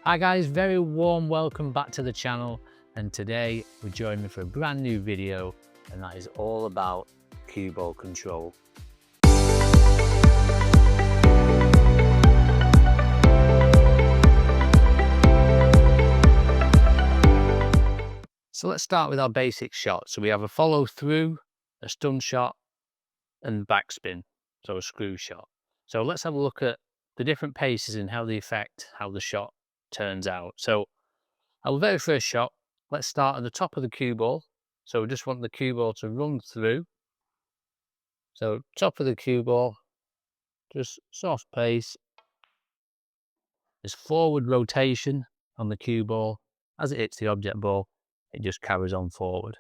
Hi guys, very warm welcome back to the channel, and today we're joining me for a brand new video, and that is all about cue ball control. So let's start with our basic shot. So we have a follow through, a stun shot and backspin, so a screw shot. So let's have a look at the different paces and how they affect how the shot turns out. So our very first shot, let's start at the top of the cue ball. So we just want the cue ball to run through. So top of the cue ball, just soft pace. There's forward rotation on the cue ball. As it hits the object ball, it just carries on forward.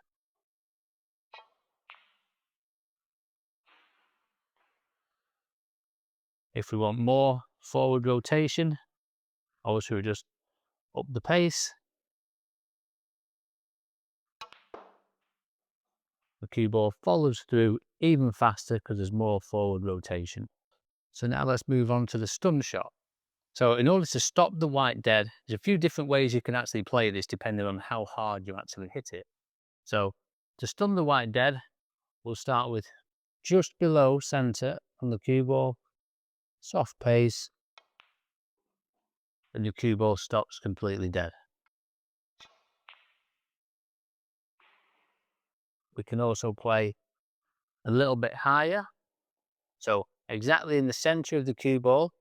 If we want more forward rotation, obviously we just up the pace. The cue ball follows through even faster because there's more forward rotation. So now let's move on to the stun shot. So in order to stop the white dead, there's a few different ways you can actually play this depending on how hard you actually hit it. So to stun the white dead, we'll start with just below center on the cue ball, soft pace, and your cue ball stops completely dead. We can also play a little bit higher. So exactly in the center of the cue ball,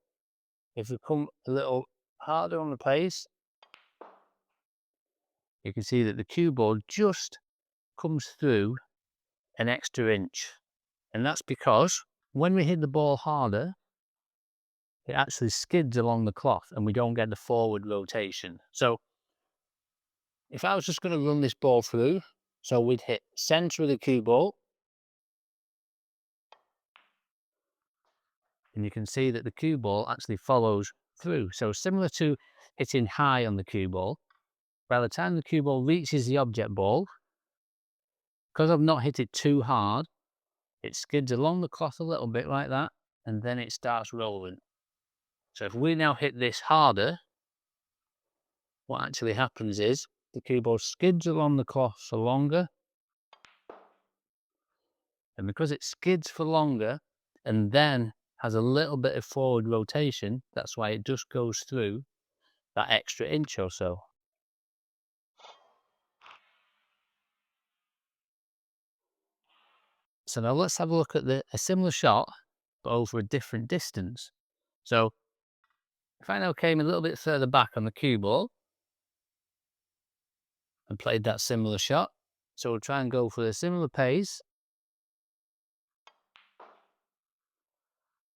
if we come a little harder on the pace, you can see that the cue ball just comes through an extra inch. And that's because when we hit the ball harder, it actually skids along the cloth and we don't get the forward rotation. So if I was just going to run this ball through, so we'd hit center of the cue ball, and you can see that the cue ball actually follows through. So similar to hitting high on the cue ball, by the time the cue ball reaches the object ball, because I've not hit it too hard, it skids along the cloth a little bit like that, and then it starts rolling. So if we now hit this harder, what actually happens is the cue ball skids along the cloth for longer, and because it skids for longer and then has a little bit of forward rotation, that's why it just goes through that extra inch or so. So now let's have a look at a similar shot, but over a different distance. So if I now came a little bit further back on the cue ball and played that similar shot, so we'll try and go for a similar pace.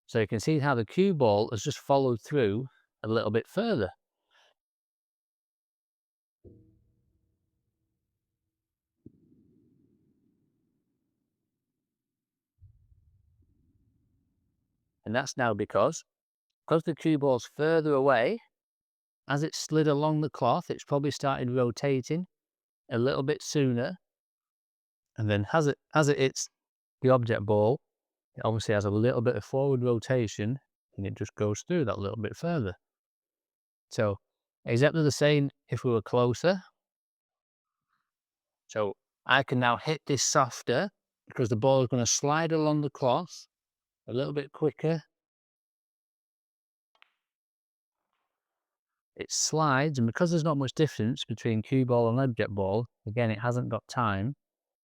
So you can see how the cue ball has just followed through a little bit further. And that's now because the cue ball's further away, as it slid along the cloth, it's probably started rotating a little bit sooner. And then as it hits the object ball, it obviously has a little bit of forward rotation and it just goes through that little bit further. So exactly the same if we were closer. So I can now hit this softer because the ball is going to slide along the cloth a little bit quicker. It slides, and because there's not much difference between cue ball and object ball, again, it hasn't got time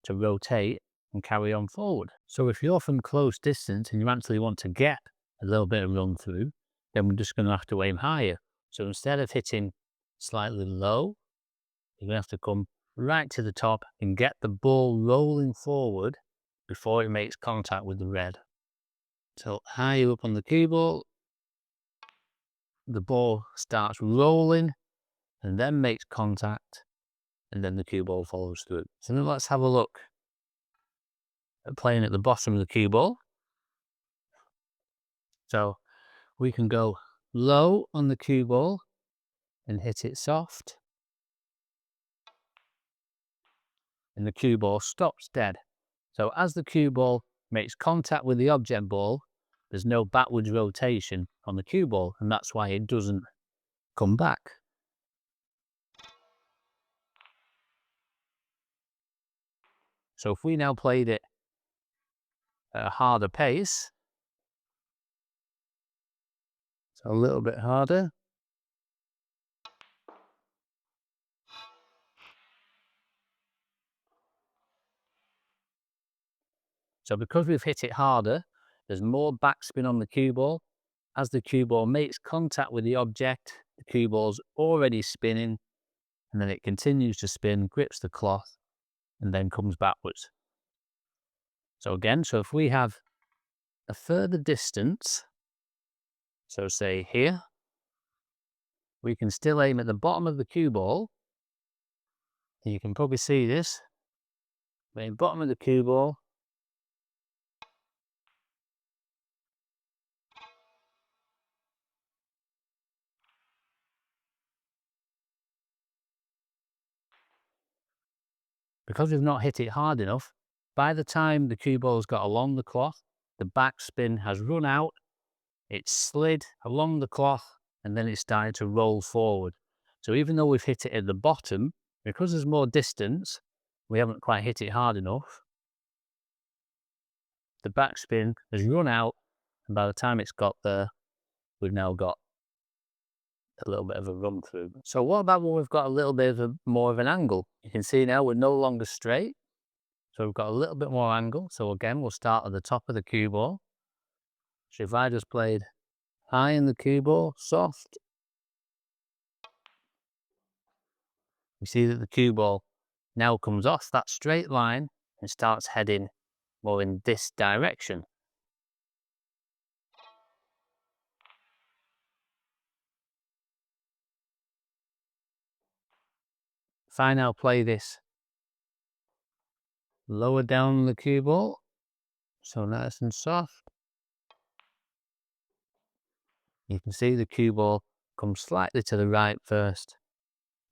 to rotate and carry on forward. So if you're from close distance and you actually want to get a little bit of run through, then we're just going to have to aim higher. So instead of hitting slightly low, you're going to have to come right to the top and get the ball rolling forward before it makes contact with the red. So higher up on the cue ball, the ball starts rolling and then makes contact, and then the cue ball follows through. So now let's have a look at playing at the bottom of the cue ball. So we can go low on the cue ball and hit it soft, and the cue ball stops dead. So as the cue ball makes contact with the object ball, there's no backwards rotation on the cue ball, and that's why it doesn't come back. So if we now played it at a harder pace, so a little bit harder. So because we've hit it harder, there's more backspin on the cue ball. As the cue ball makes contact with the object, the cue ball's already spinning, and then it continues to spin, grips the cloth, and then comes backwards. So again, so if we have a further distance, so say here, we can still aim at the bottom of the cue ball. And you can probably see this. The bottom of the cue ball. Because we've not hit it hard enough, by the time the cue ball's got along the cloth, the backspin has run out, it's slid along the cloth, and then it started to roll forward. So even though we've hit it at the bottom, because there's more distance, we haven't quite hit it hard enough. The backspin has run out, and by the time it's got there, we've now got a little bit of a run through. So what about when we've got a little bit of more of an angle? You can see now we're no longer straight. So we've got a little bit more angle. So again, we'll start at the top of the cue ball. So if I just played high in the cue ball, soft, you see that the cue ball now comes off that straight line and starts heading more in this direction. If I now play this lower down the cue ball, so nice and soft, you can see the cue ball comes slightly to the right first,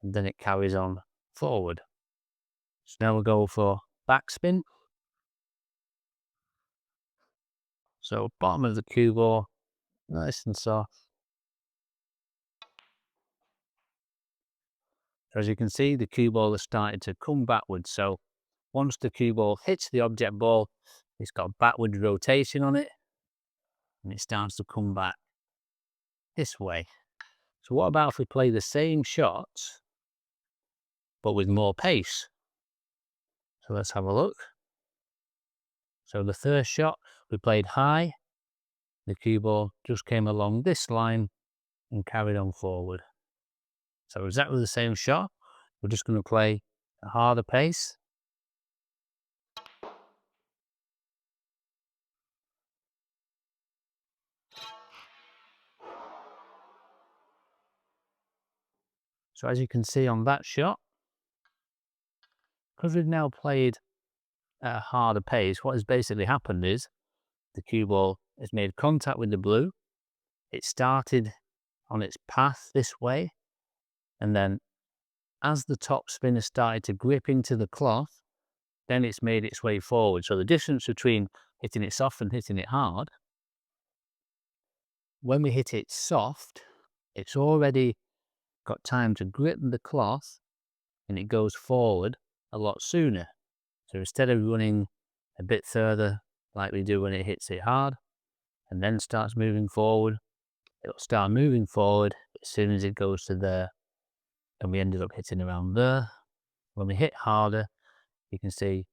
and then it carries on forward. So now we'll go for backspin. So bottom of the cue ball, nice and soft. As you can see, the cue ball has started to come backwards. So once the cue ball hits the object ball, it's got backward rotation on it, and it starts to come back this way. So what about if we play the same shots, but with more pace? So let's have a look. So the first shot, we played high. The cue ball just came along this line and carried on forward. So exactly the same shot. We're just going to play a harder pace. So as you can see on that shot, because we've now played at a harder pace, what has basically happened is the cue ball has made contact with the blue. It started on its path this way, and then as the top spin has started to grip into the cloth, then it's made its way forward. So the difference between hitting it soft and hitting it hard, when we hit it soft, it's already got time to grip the cloth and it goes forward a lot sooner. So instead of running a bit further like we do when it hits it hard and then starts moving forward, it'll start moving forward as soon as it goes to there. And we ended up hitting around there. When we hit harder, you can see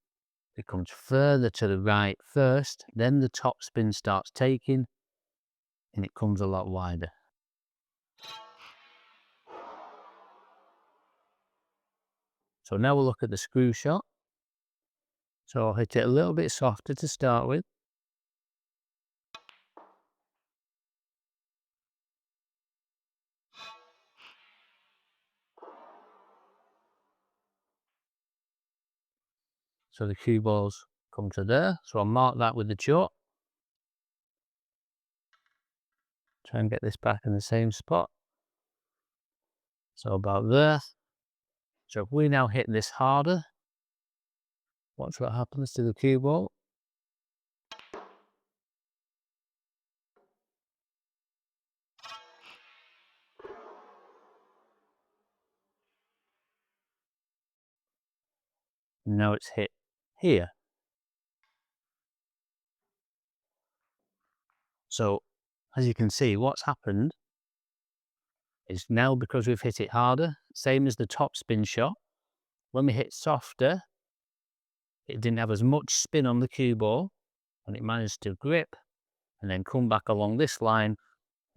it comes further to the right first, then the top spin starts taking, and it comes a lot wider. So now we'll look at the screw shot. So I'll hit it a little bit softer to start with. So the cue balls come to there. So I'll mark that with the chalk. Try and get this back in the same spot. So about there. So if we now hit this harder, watch what happens to the cue ball. Now it's hit here. So as you can see, what's happened is now, because we've hit it harder, same as the top spin shot, when we hit softer, it didn't have as much spin on the cue ball, and it managed to grip and then come back along this line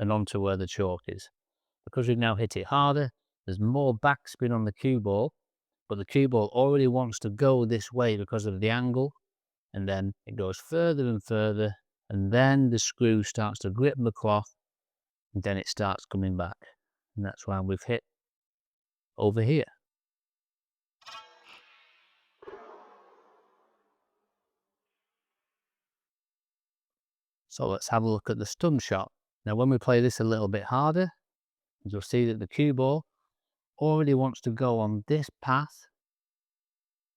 and onto where the chalk is. Because we've now hit it harder, there's more backspin on the cue ball, but the cue ball already wants to go this way because of the angle, and then it goes further and further, and then the screw starts to grip the cloth, and then it starts coming back. And that's why we've hit over here. So let's have a look at the stun shot. Now when we play this a little bit harder, you'll see that the cue ball already wants to go on this path.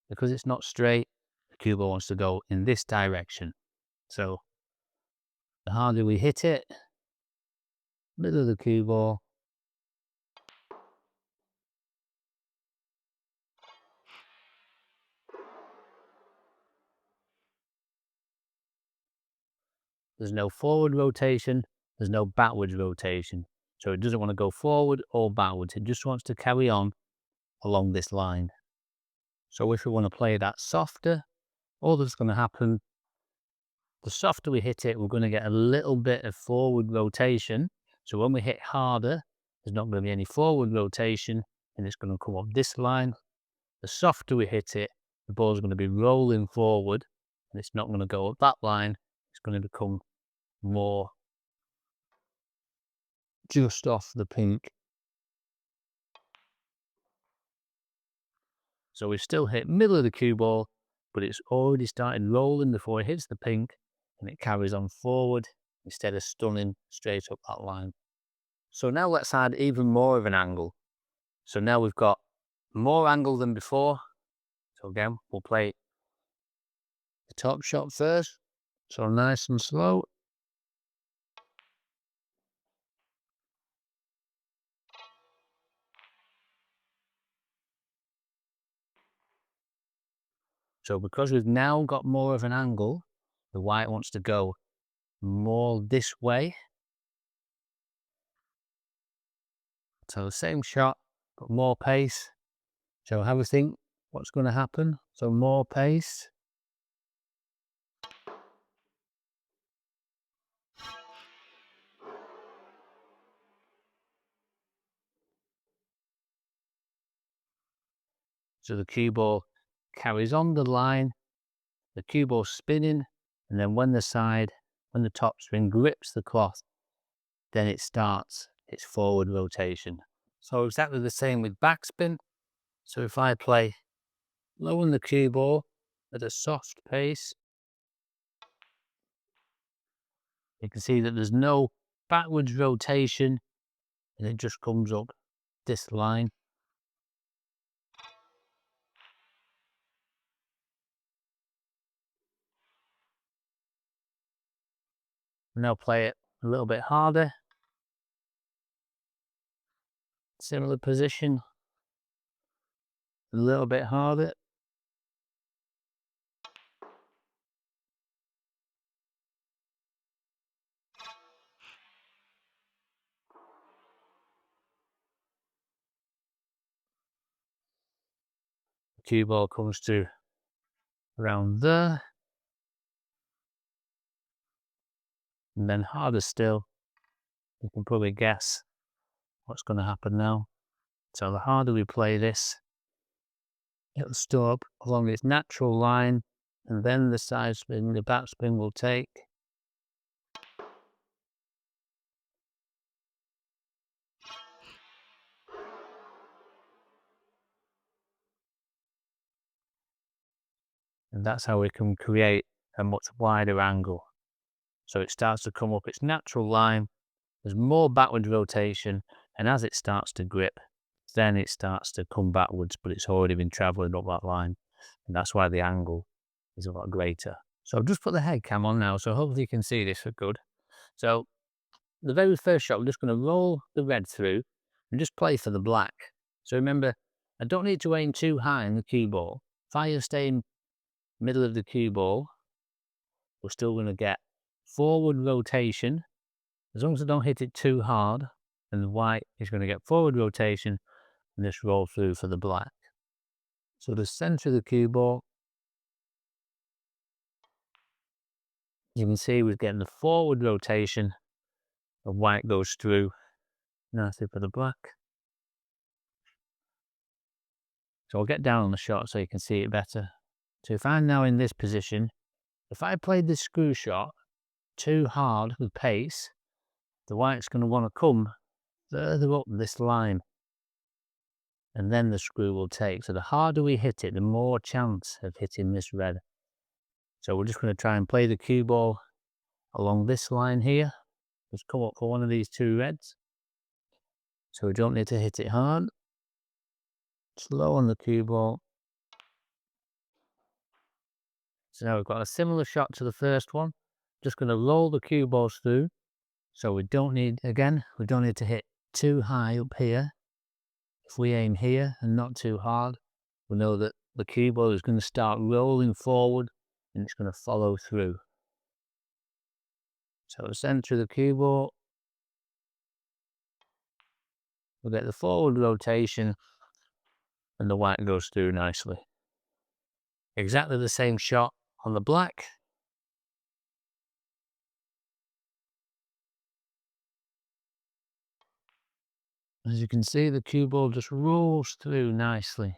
Because it's not straight, the cue ball wants to go in this direction. So the harder we hit it, middle of the cue ball, there's no forward rotation, there's no backwards rotation. So it doesn't want to go forward or backwards, it just wants to carry on along this line. So if we want to play that softer, all that's going to happen, the softer we hit it, we're going to get a little bit of forward rotation. So when we hit harder, there's not going to be any forward rotation, and it's going to come up this line. The softer we hit it, the ball's going to be rolling forward, and it's not going to go up that line. It's going to become more just off the pink. So we've still hit middle of the cue ball, but it's already started rolling before it hits the pink, and it carries on forward instead of stunning straight up that line. So now let's add even more of an angle. So now we've got more angle than before. So again, we'll play the top shot first. So nice and slow. So because we've now got more of an angle, the white wants to go more this way. So the same shot, but more pace. So have a think what's going to happen. So more pace. So the cue ball carries on the line, the cue ball spinning, and then when the top spin grips the cloth, then it starts its forward rotation. So exactly the same with backspin. So if I play low on the cue ball at a soft pace, you can see that there's no backwards rotation, and it just comes up this line. Now play it a little bit harder. Similar position. A little bit harder. The cue ball comes to around there. And then harder still. You can probably guess what's going to happen now. So the harder we play this, it'll stop along its natural line, and then the side spin, the backspin will take. And that's how we can create a much wider angle. So it starts to come up its natural line, there's more backward rotation, and as it starts to grip, then it starts to come backwards, but it's already been travelling up that line. And that's why the angle is a lot greater. So I've just put the head cam on now, so hopefully you can see this for good. So the very first shot, we're just going to roll the red through and just play for the black. So remember, I don't need to aim too high in the cue ball. If I just aim middle of the cue ball, we're still going to get forward rotation. As long as I don't hit it too hard, and the white is going to get forward rotation and just roll through for the black. So the center of the cue ball, you can see we're getting the forward rotation, and white goes through nicely for the black. So I'll get down on the shot so you can see it better. So if I'm now in this position, if I played this screw shot too hard with pace, the white's going to want to come further up this line, and then the screw will take. So the harder we hit it, the more chance of hitting this red. So we're just going to try and play the cue ball along this line here. Just come up for one of these two reds. So we don't need to hit it hard. Slow on the cue ball. So now we've got a similar shot to the first one. Just going to roll the cue balls through. So we don't need, again, we don't need to hit too high up here. If we aim here and not too hard, we know that the cue ball is going to start rolling forward and it's going to follow through. So the center of the cue ball, we'll get the forward rotation and the white goes through nicely. Exactly the same shot on the black. As you can see, the cue ball just rolls through nicely.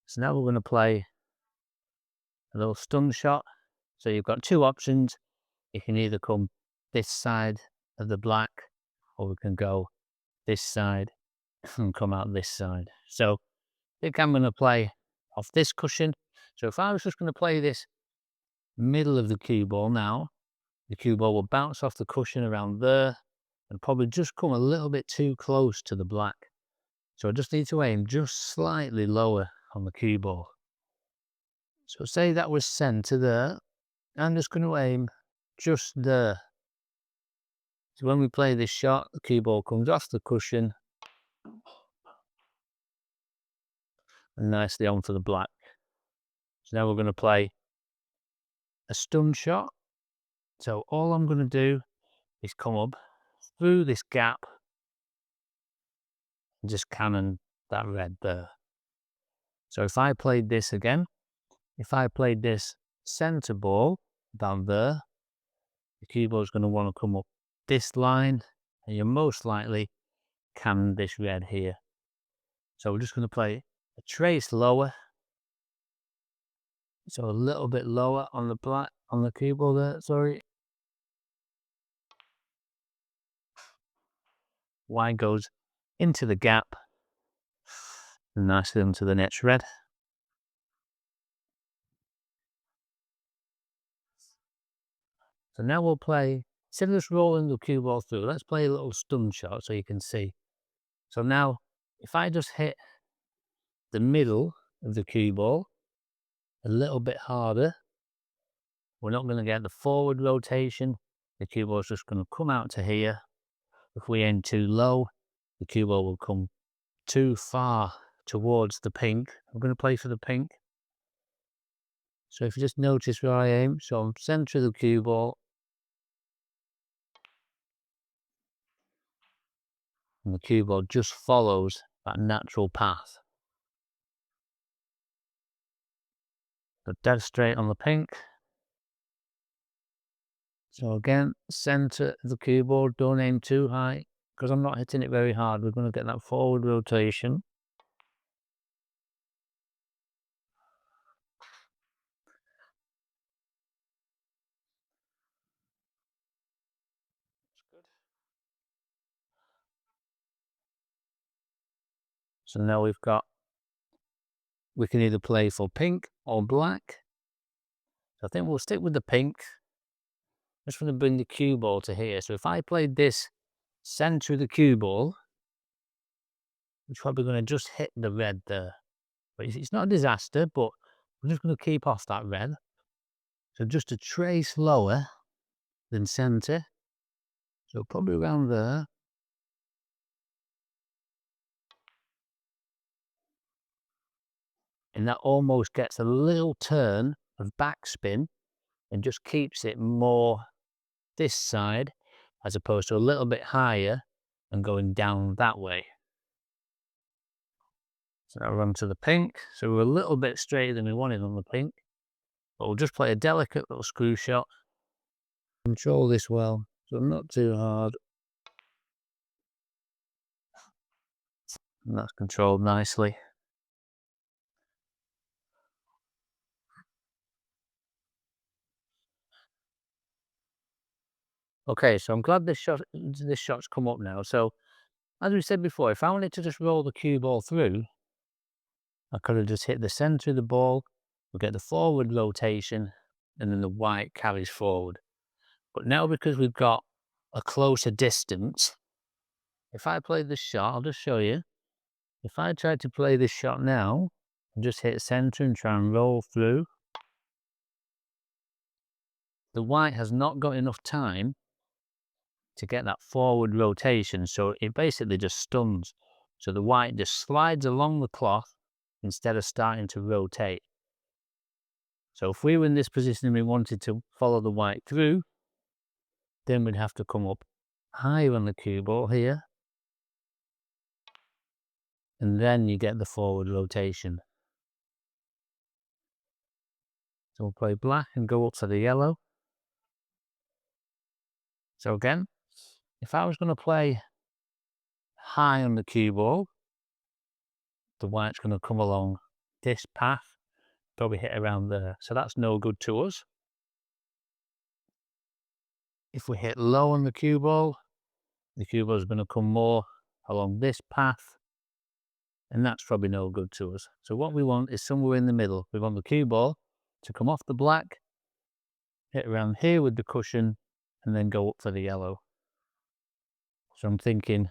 So now we're going to play a little stun shot. So you've got two options. You can either come this side of the black, or we can go this side and come out this side. So I think I'm going to play off this cushion. So if I was just going to play this middle of the cue ball now, the cue ball will bounce off the cushion around there and probably just come a little bit too close to the black. So I just need to aim just slightly lower on the cue ball. So say that was center there. I'm just going to aim just there. So when we play this shot, the cue ball comes off the cushion and nicely on for the black. So now we're going to play a stun shot. So all I'm going to do is come up through this gap and just cannon that red there. So if I played this again, if I played this center ball down there, the cue ball is going to want to come up this line, and you're most likely cannon this red here. So we're just going to play a trace lower. So a little bit lower on the black, on the cue ball there, sorry. White goes into the gap and nicely into the next red. So now we'll play, instead of just rolling the cue ball through, let's play a little stun shot so you can see. So now, if I just hit the middle of the cue ball a little bit harder, we're not going to get the forward rotation. The cue ball is just going to come out to here. If we aim too low, the cue ball will come too far towards the pink. I'm going to play for the pink. So if you just notice where I aim, so I'm center of the cue ball, and the cue ball just follows that natural path. So dead straight on the pink. So again, center of the cue ball, don't aim too high, because I'm not hitting it very hard. We're going to get that forward rotation. So now we can either play for pink or black. So I think we'll stick with the pink. Just want to bring the cue ball to here. So if I played this center of the cue ball, we're probably going to just hit the red there. But it's not a disaster, but we're just going to keep off that red. So just a trace lower than center. So probably around there. And that almost gets a little turn of backspin and just keeps it more this side as opposed to a little bit higher and going down that way. So now run to the pink. So we're a little bit straighter than we wanted on the pink, but we'll just play a delicate little screw shot. Control this well, so not too hard. And that's controlled nicely. Okay, so I'm glad this shot's come up now. So as we said before, if I wanted to just roll the cue ball through, I could have just hit the center of the ball, we'll get the forward rotation, and then the white carries forward. But now because we've got a closer distance, if I play this shot, I'll just show you. If I try to play this shot now, and just hit center and try and roll through, the white has not got enough time to get that forward rotation, so it basically just stuns. So the white just slides along the cloth instead of starting to rotate. So if we were in this position and we wanted to follow the white through, then we'd have to come up higher on the cue ball here, and then you get the forward rotation. So we'll play black and go up to the yellow. So again, if I was going to play high on the cue ball, the white's going to come along this path, probably hit around there. So that's no good to us. If we hit low on the cue ball is going to come more along this path, and that's probably no good to us. So what we want is somewhere in the middle. We want the cue ball to come off the black, hit around here with the cushion, and then go up for the yellow. So I'm thinking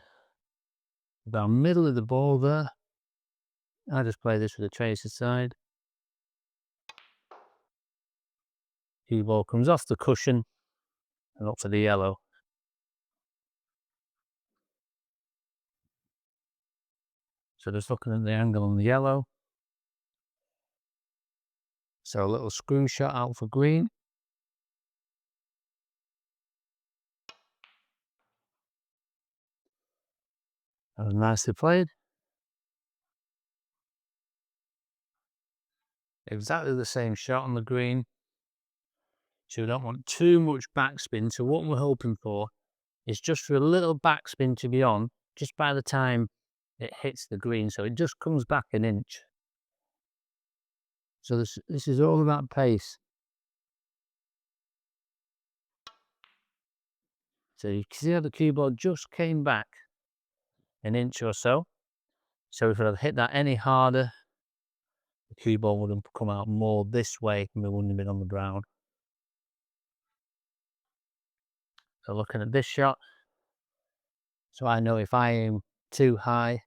about middle of the ball there. I just play this with a tracer side. Cue ball comes off the cushion and up for the yellow. So just looking at the angle on the yellow. So a little screw shot out for green. That was nicely played. Exactly the same shot on the green. So we don't want too much backspin. So what we're hoping for is just for a little backspin to be on just by the time it hits the green. So it just comes back an inch. So this is all about pace. So you can see how the cue ball just came back an inch or so. So if I'd hit that any harder, the cue ball would have come out more this way and we wouldn't have been on the brown. So looking at this shot, so I know if I aim too high,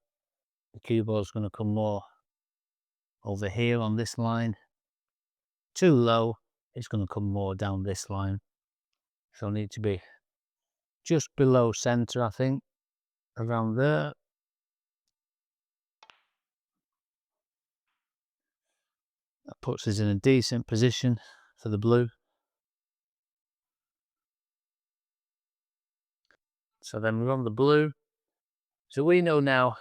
the cue ball is going to come more over here on this line. Too low, it's going to come more down this line. So I need to be just below center, I think, around there. That puts us in a decent position for the blue. So then we're on the blue. So we know now,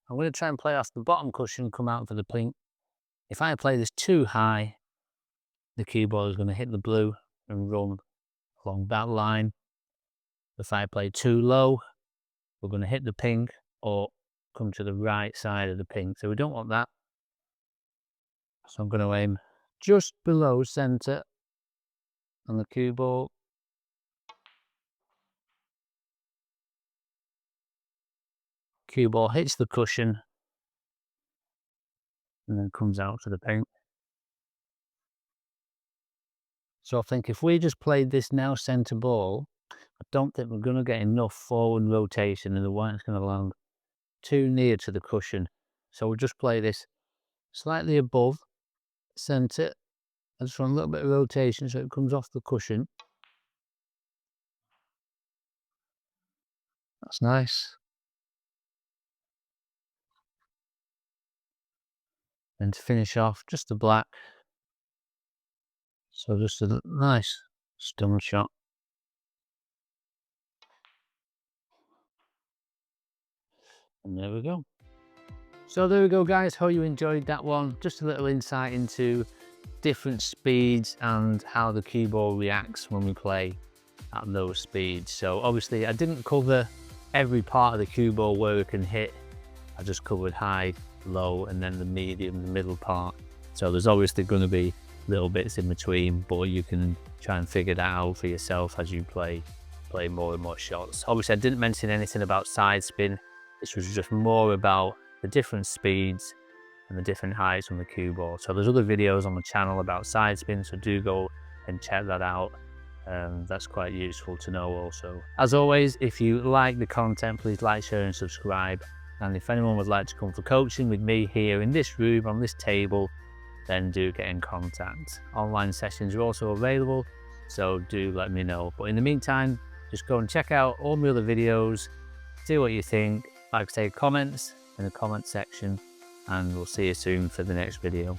I'm going to try and play off the bottom cushion and come out for the pink. If I play this too high, the cue ball is going to hit the blue and run along that line. If I play too low, we're going to hit the pink or come to the right side of the pink. So we don't want that. So I'm going to aim just below center on the cue ball. Cue ball hits the cushion and then comes out to the pink. So I think if we just played this now center ball, I don't think we're going to get enough forward rotation and the white's going to land too near to the cushion. So we'll just play this slightly above center. I just want a little bit of rotation so it comes off the cushion. That's nice. And to finish off, just the black. So just a nice stun shot. And there we go. So there we go, guys. Hope you enjoyed that one. Just a little insight into different speeds and how the cue ball reacts when we play at those speeds. So obviously I didn't cover every part of the cue ball where it can hit. I just covered high, low, and then the medium, the middle part. So there's obviously going to be little bits in between, but you can try and figure that out for yourself as you play more and more shots. Obviously I didn't mention anything about side spin. This was just more about the different speeds and the different heights on the cue ball. So there's other videos on the channel about side spin, so do go and check that out. That's quite useful to know also. As always, if you like the content, please like, share and subscribe. And if anyone would like to come for coaching with me here in this room on this table, then do get in contact. Online sessions are also available, so do let me know. But in the meantime, just go and check out all my other videos, see what you think. Like I say, comments in the comment section, and we'll see you soon for the next video.